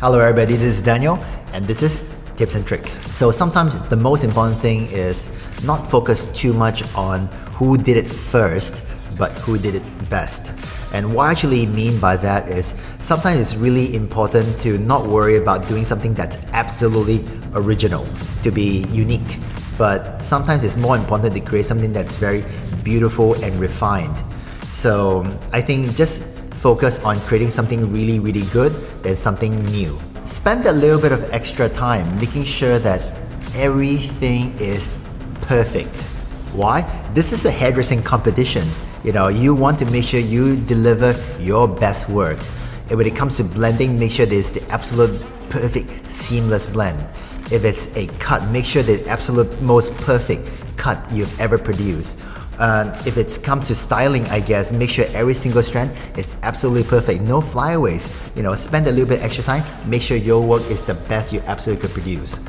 Hello everybody, this is Daniel and this is Tips and Tricks. So sometimes the most important thing is not focus too much on who did it first, but who did it best. And what I actually mean by that is sometimes it's really important to not worry about doing something that's absolutely original, to be unique. But sometimes it's more important to create something that's very beautiful and refined. So I think just focus on creating something really, really good than something new. Spend a little bit of extra time making sure that everything is perfect. Why? This is a hairdressing competition. You want to make sure you deliver your best work. And when it comes to blending, make sure there's the absolute perfect seamless blend. If it's a cut, make sure the absolute most perfect cut you've ever produced. If it comes to styling, I guess, make sure every single strand is absolutely perfect. No flyaways. Spend a little bit extra time. Make sure your work is the best you absolutely could produce.